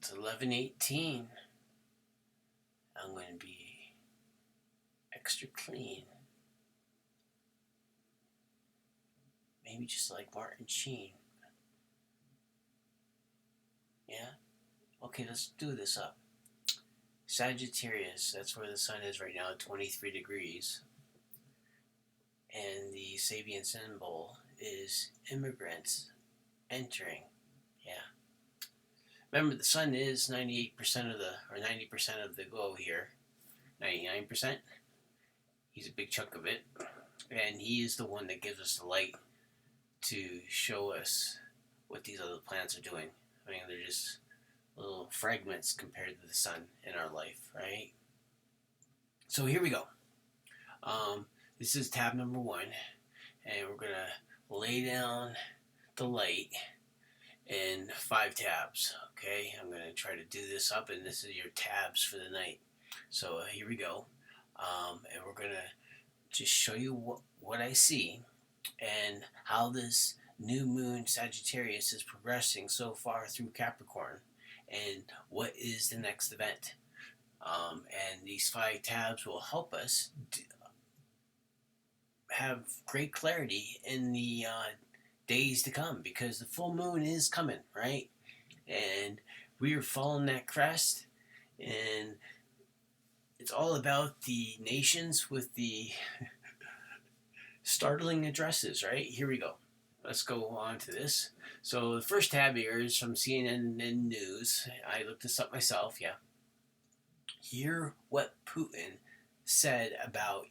It's 11:18. I'm going to be extra clean. Maybe just like Martin Sheen. Yeah? Okay, let's do this up. Sagittarius, that's where the sun is right now at 23 degrees. And the Sabian symbol is immigrants entering. Yeah. Remember, the sun is 98% of or 90% of the glow here. 99%. He's a big chunk of it. And he is the one that gives us the light to show us what these other planets are doing. I mean, they're just little fragments compared to the sun in our life, right? So here we go. This is tab number 1, and we're gonna lay down the light in 5 tabs. Okay, I'm gonna try to do this up, and this is your tabs for the night. So here we go, and we're gonna just show you what I see and how this new moon Sagittarius is progressing so far through Capricorn, and what is the next event. And these 5 tabs will help us have great clarity in the days to come, because the full moon is coming, right? And we are following that crest, and it's all about the nations with the startling addresses, right? Here we go. Let's go on to this. So the first tab here is from CNN News. I looked this up myself, yeah. Hear what Putin said about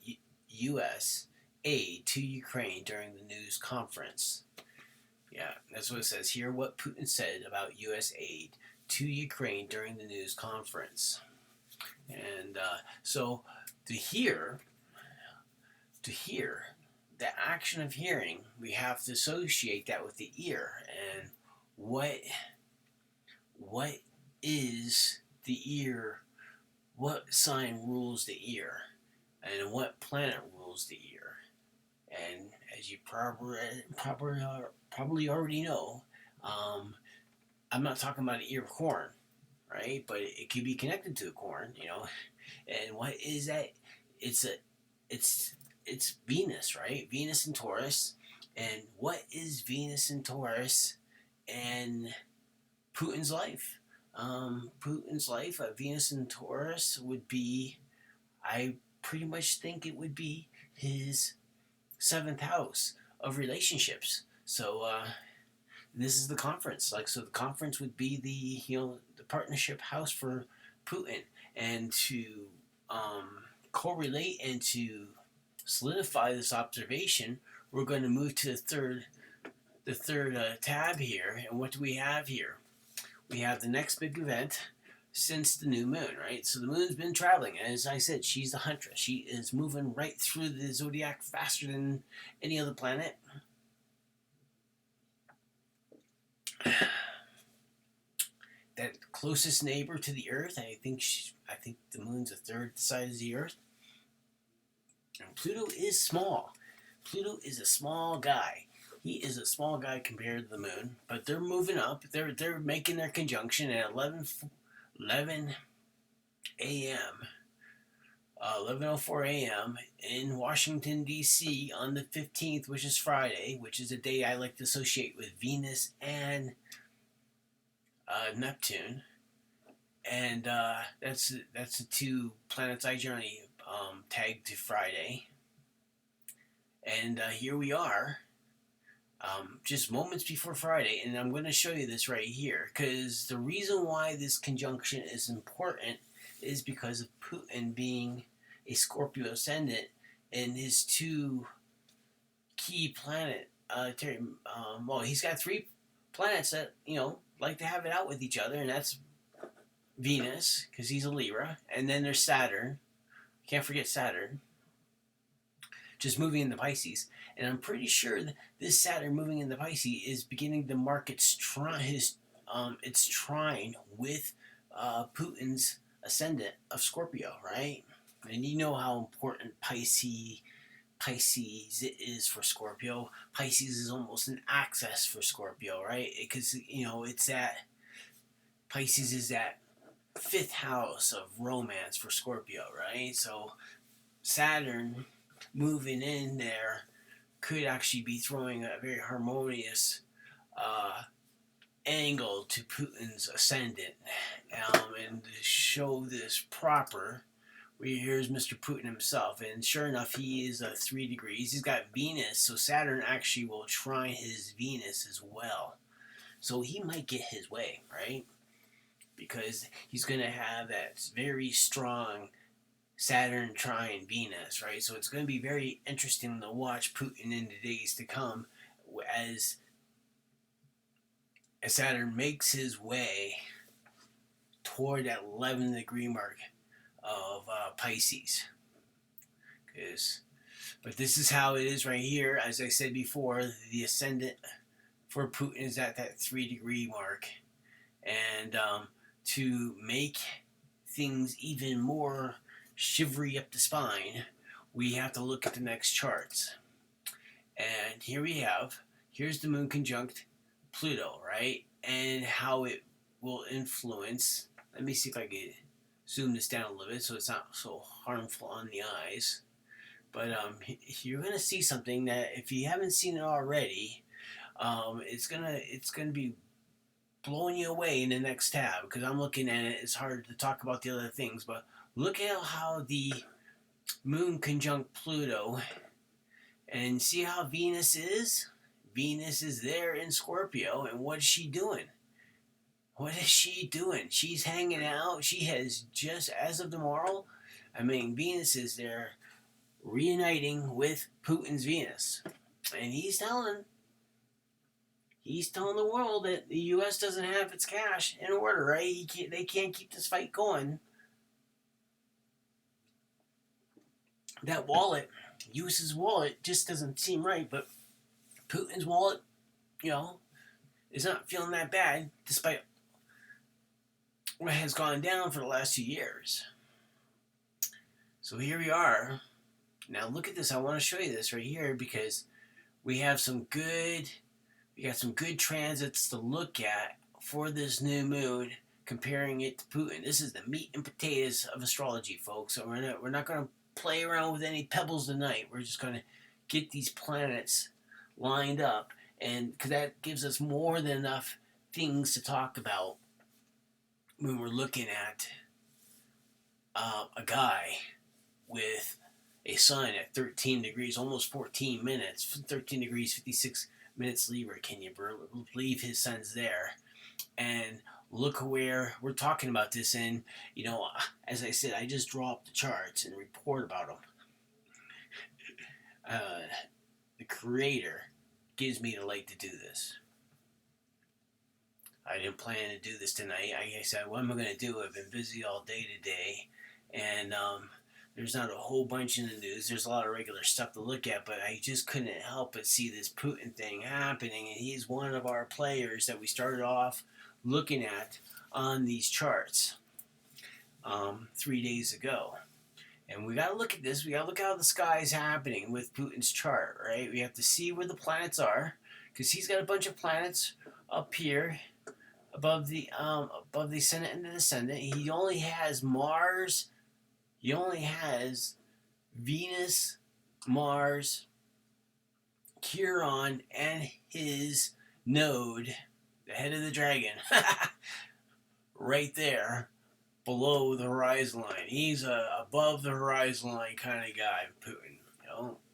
U.S. aid to Ukraine during the news conference. Yeah, that's what it says. Hear what Putin said about U.S. aid to Ukraine during the news conference. And so to hear the action of hearing, we have to associate that with the ear. And what is the ear? What sign rules the ear? And what planet rules the ear? And as you probably already know, I'm not talking about an ear of corn, right? But it could be connected to a corn, you know. And what is that? It's Venus, right? Venus and Taurus. And what is Venus and Taurus and Putin's life? Putin's life, Venus and Taurus would be, I pretty much think it would be his 7th house of relationships. So this is the conference. So the conference would be the partnership house for Putin, and to correlate and to solidify this observation, we're going to move to the third tab here. And what do we have here? We have the next big event since the new moon, right? So the moon's been traveling. As I said, she's the huntress. She is moving right through the zodiac faster than any other planet. That closest neighbor to the Earth, I think the moon's a third the size of the Earth. And Pluto is small. Pluto is a small guy. He is a small guy compared to the moon, but they're moving up. They're making their conjunction at 11 a.m. 11:04 a.m. in Washington, D.C. on the 15th, which is Friday, which is a day I like to associate with Venus and Neptune. And that's the 2 planets I generally tag to Friday. And here we are, just moments before Friday, and I'm going to show you this right here, because the reason why this conjunction is important is because of Putin being a Scorpio ascendant, and his 2 key planet. Well, he's got 3 planets that like to have it out with each other, and that's Venus, because he's a Libra, and then there's Saturn. Can't forget Saturn, just moving into Pisces. And I'm pretty sure that this Saturn moving into Pisces is beginning to mark its trine with Putin's ascendant of Scorpio, right? And you know how important Pisces it is for Scorpio. Pisces is almost an axis for Scorpio, right? Because it's that Pisces is that fifth house of romance for Scorpio, right? So Saturn moving in there could actually be throwing a very harmonious uh, angle to Putin's ascendant. And to show this proper, here's Mr. Putin himself, and sure enough, he is 3 degrees. He's got Venus, so Saturn actually will trine his Venus as well. So he might get his way, right? Because he's going to have that very strong Saturn trine Venus, right? So it's going to be very interesting to watch Putin in the days to come as Saturn makes his way toward that 11 degree mark of Pisces. But this is how it is right here. As I said before, the ascendant for Putin is at that 3 degree mark. And to make things even more shivery up the spine, we have to look at the next charts. And here's the moon conjunct Pluto, right? And how it will influence. Let me see if I can zoom this down a little bit so it's not so harmful on the eyes. But you're gonna see something that if you haven't seen it already, it's gonna be blowing you away in the next tab, because I'm looking at it. It's hard to talk about the other things, but look at how the moon conjunct Pluto, and see how Venus is. Venus is there in Scorpio, and what is she doing? What is she doing? She's hanging out. She has just, as of tomorrow, Venus is there reuniting with Putin's Venus. And he's telling the world that the U.S. doesn't have its cash in order, right? They can't keep this fight going. That wallet, U.S.'s wallet, just doesn't seem right, but Putin's wallet, is not feeling that bad, despite what has gone down for the last 2 years. So here we are. Now look at this. I want to show you this right here, because we got some good transits to look at for this new moon, comparing it to Putin. This is the meat and potatoes of astrology, folks. So we're not going to play around with any pebbles tonight. We're just going to get these planets lined up, and because that gives us more than enough things to talk about when we're looking at a guy with a sun at 13 degrees, almost 14 minutes, 13 degrees, 56 minutes Libra. Can you believe his sun's there? And look where we're talking about this in. As I said, I just draw up the charts and report about them. The Creator gives me the light to do this. I didn't plan to do this tonight. I said, what am I going to do? I've been busy all day today, and there's not a whole bunch in the news. There's a lot of regular stuff to look at, but I just couldn't help but see this Putin thing happening, and he's one of our players that we started off looking at on these charts 3 days ago. And we got to look at this. We got to look how the sky is happening with Putin's chart, right? We have to see where the planets are, because he's got a bunch of planets up here above the ascendant and the descendant. He only has Mars. He only has Venus, Mars, Chiron, and his node, the head of the dragon, right there below the horizon line. He's a above the horizon line kind of guy, Putin.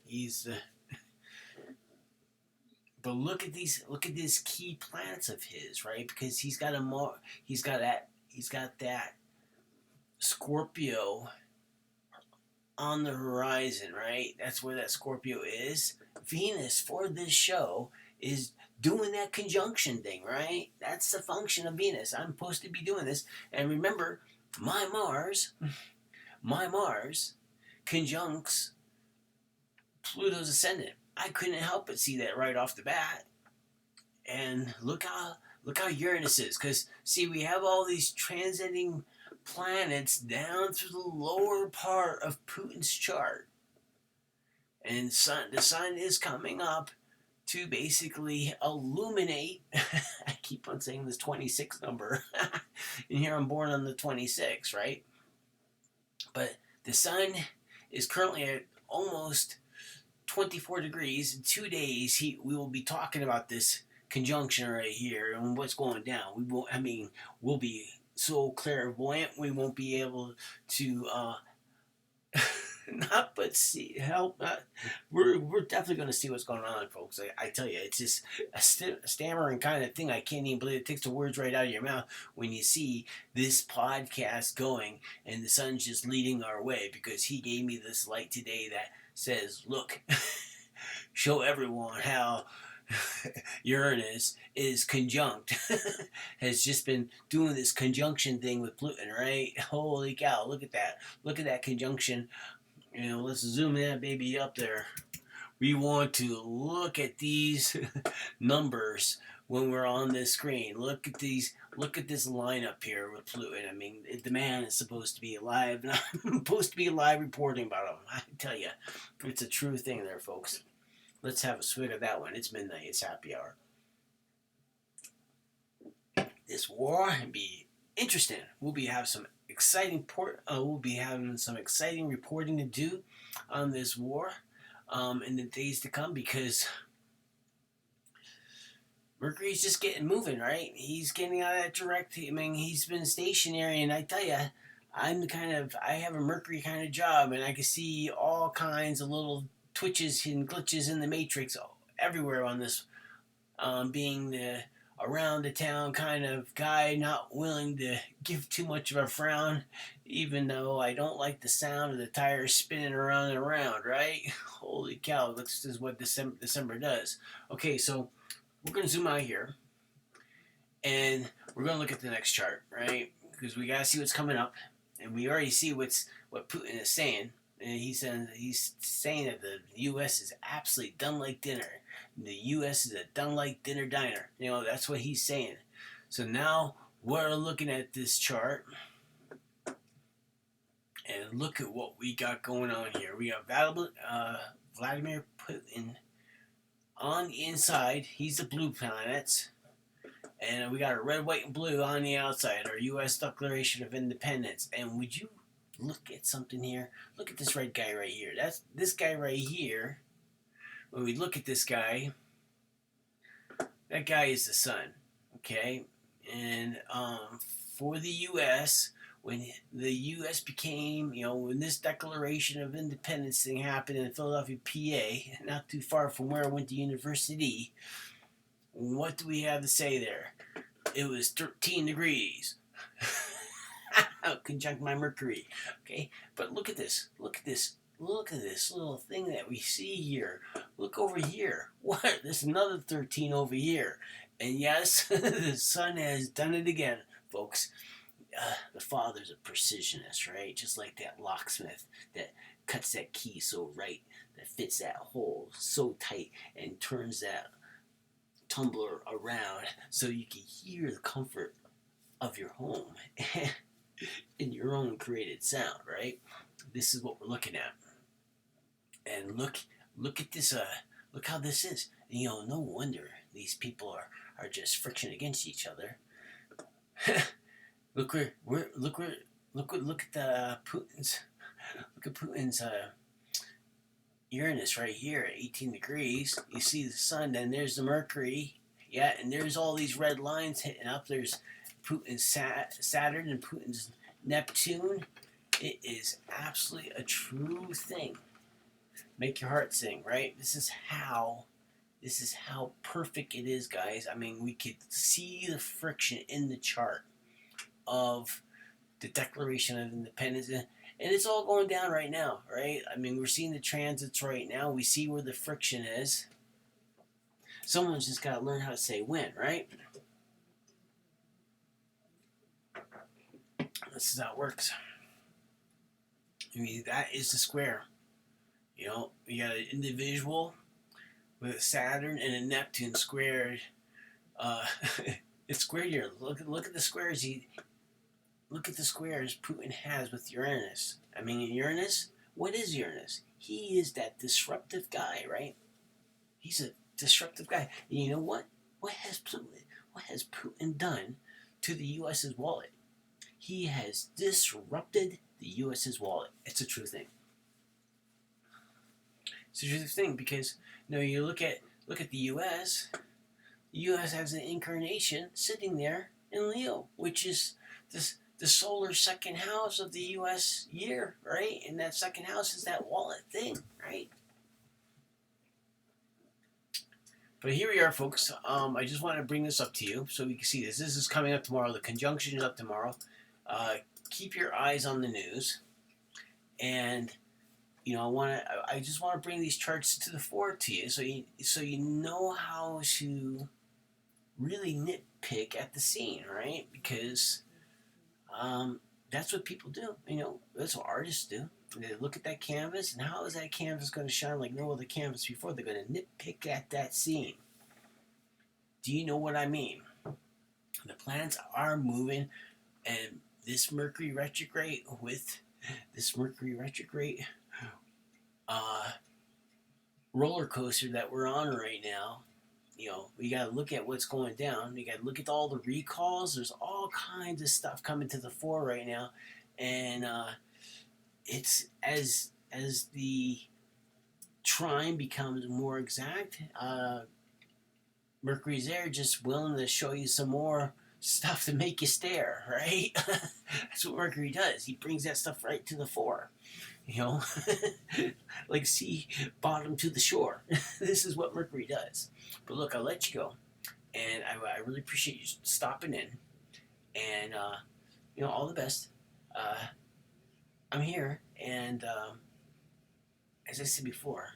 He's but look at these key planets of his, right? Because he's got that Scorpio on the horizon, right? That's where that Scorpio is. Venus, for this show, is doing that conjunction thing, right? That's the function of Venus. I'm supposed to be doing this. And remember, my Mars conjuncts Pluto's ascendant. I couldn't help but see that right off the bat. And look how Uranus is. Because, see, we have all these transiting planets down through the lower part of Putin's chart. And the sun is coming up to basically illuminate. I keep on saying this 26 number, and here I'm born on the 26, right? But the sun is currently at almost 24 degrees. In 2 days, we will be talking about this conjunction right here and what's going down. We won't. I mean, we'll be so clairvoyant. We won't be able to not but see help. We're definitely going to see what's going on, folks. I tell you, it's just a stammering kind of thing. I can't even believe it. Takes the words right out of your mouth when you see this podcast going and the sun's just leading our way, because he gave me this light today that says, look, show everyone how Uranus is conjunct. Has just been doing this conjunction thing with Pluto, right? Holy cow, look at that. Look at that conjunction. Let's zoom that baby up there. We want to look at these numbers when we're on this screen. Look at these. Look at this lineup here with Pluto. I mean, the man is supposed to be alive. I'm supposed to be alive reporting about him. I tell you, it's a true thing there, folks. Let's have a swig of that one. It's midnight. It's happy hour. This war will be interesting. We'll be having some exciting reporting to do on this war in the days to come, because Mercury's just getting moving, right? He's getting out of that direct. I mean, he's been stationary, and I tell you, I have a Mercury kind of job, and I can see all kinds of little twitches and glitches in the matrix everywhere on this, being the around the town kind of guy, not willing to give too much of a frown, even though I don't like the sound of the tires spinning around and around, right? Holy cow, this is what December does. Okay, so we're going to zoom out here, and we're going to look at the next chart, right? Because we got to see what's coming up, and we already see what Putin is saying. And he's saying that the U.S. is absolutely done like dinner. The U.S. is a done like dinner diner. That's what he's saying. So now we're looking at this chart, and look at what we got going on here. We got Vladimir Putin on the inside. He's the blue planets. And we got a red, white, and blue on the outside, our U.S. Declaration of Independence. And would you look at something here? Look at this red guy right here. That's this guy right here. When we look at this guy, that guy is the sun, okay? And for the U.S., when the U.S. became, when this Declaration of Independence thing happened in Philadelphia, PA, not too far from where I went to university, what do we have to say there? It was 13 degrees. Conjunct my Mercury. Okay, but look at this. Look at this. Look at this little thing that we see here. Look over here. What? There's another 13 over here. And yes, the sun has done it again, folks. The father's a precisionist, right? Just like that locksmith that cuts that key so right, that fits that hole so tight, and turns that tumbler around so you can hear the comfort of your home in your own created sound, right? This is what we're looking at. And look at this, look how this is. No wonder these people are just friction against each other. Look at the Putin's, look at Putin's Uranus right here at 18 degrees. You see the sun, then there's the Mercury. Yeah, and there's all these red lines hitting up. There's Putin's Saturn and Putin's Neptune. It is absolutely a true thing. Make your heart sing, right? This is how perfect it is, guys. I mean, we could see the friction in the chart of the Declaration of Independence, and it's all going down right now, right? I mean, we're seeing the transits right now. We see where the friction is. Someone's just got to learn how to say when, right? This is how it works. I mean, that is the square. You got an individual with a Saturn and a Neptune squared. It's squared here. Look at the squares. Look at the squares Putin has with Uranus. I mean, Uranus. What is Uranus? He is that disruptive guy, right? He's a disruptive guy. And you know what? What has Putin done to the U.S.'s wallet? He has disrupted the U.S.'s wallet. It's a true thing. It's a true thing because you look at the U.S. The U.S. has an incarnation sitting there in Leo, which is the solar second house of the U.S. year, right? And that second house is that wallet thing, right? But here we are, folks. I just want to bring this up to you so we can see this. This is coming up tomorrow. The conjunction is up tomorrow. Keep your eyes on the news, and I just want to bring these charts to the fore to you, so you know how to really nitpick at the scene, right? Because that's what people do. That's what artists do. They look at that canvas, and how is that canvas going to shine like no other canvas before? They're going to nitpick at that scene. Do you know what I mean? The planets are moving, and this Mercury retrograde roller coaster that we're on right now, we got to look at what's going down. We got to look at all the recalls. There's all kinds of stuff coming to the fore right now, and it's as the trine becomes more exact. Mercury's there, just willing to show you some more stuff to make you stare, right? That's what Mercury does. He brings that stuff right to the fore. Like sea bottom to the shore. This is what Mercury does. But look, I'll let you go, and I really appreciate you stopping in, and all the best. I'm here, and as I said before,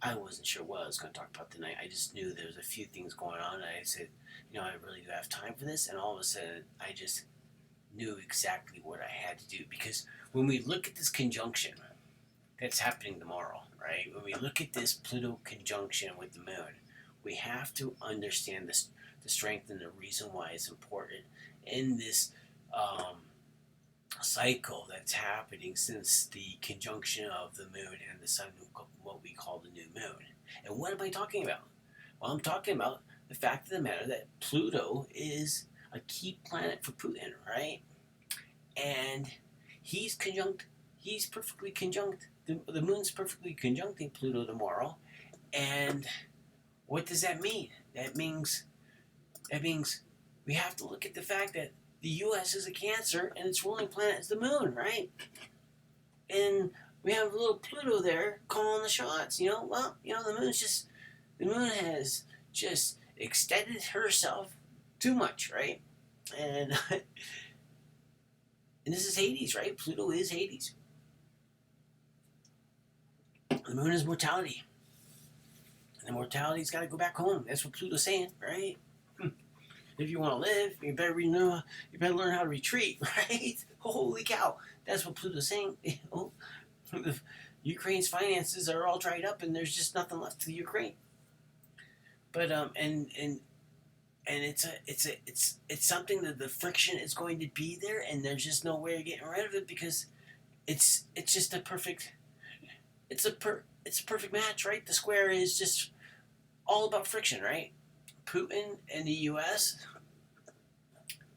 I wasn't sure what I was going to talk about tonight. I just knew there was a few things going on, and I said, I really do have time for this, and all of a sudden, I just knew exactly what I had to do, because when we look at this conjunction that's happening tomorrow, right? When we look at this Pluto conjunction with the moon, we have to understand the strength and the reason why it's important in this cycle that's happening since the conjunction of the moon and the sun, what we call the new moon. And what am I talking about? Well, I'm talking about the fact of the matter that Pluto is a key planet for Putin, right? And he's perfectly conjunct. The moon's perfectly conjuncting Pluto tomorrow. And what does that mean? That means we have to look at the fact that the U.S. is a Cancer, and its ruling planet is the moon, right? And we have a little Pluto there calling the shots. The moon has just extended herself too much, right? And and this is Hades, right? Pluto is Hades. The moon is mortality. And the mortality's got to go back home. That's what Pluto's saying, right? If you want to live, you better learn how to retreat, right? Holy cow. That's what Pluto's saying. Ukraine's finances are all dried up, and there's just nothing left to Ukraine. But and it's something that the friction is going to be there, and there's just no way of getting rid of it, because it's just a perfect match, right? The square is just all about friction, right? Putin and the U.S.,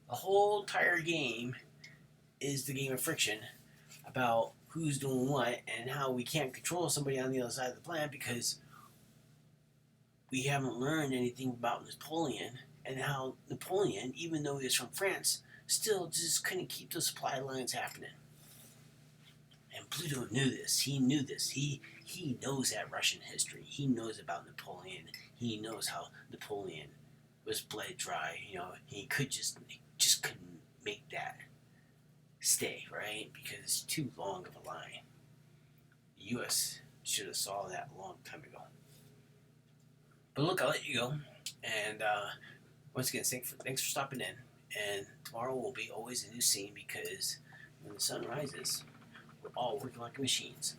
the whole entire game is the game of friction about who's doing what and how we can't control somebody on the other side of the planet, because we haven't learned anything about Napoleon, and how Napoleon, even though he was from France, still just couldn't keep the supply lines happening. And Pluto knew this. He knew this. He knows that Russian history. He knows about Napoleon. He knows how Napoleon was bled dry. He just couldn't make that stay, right? Because it's too long of a line. The U.S. should have saw that a long time ago. But look, I'll let you go. And once again, thanks for stopping in. And tomorrow will be always a new scene, because when the sun rises, we're all working like machines.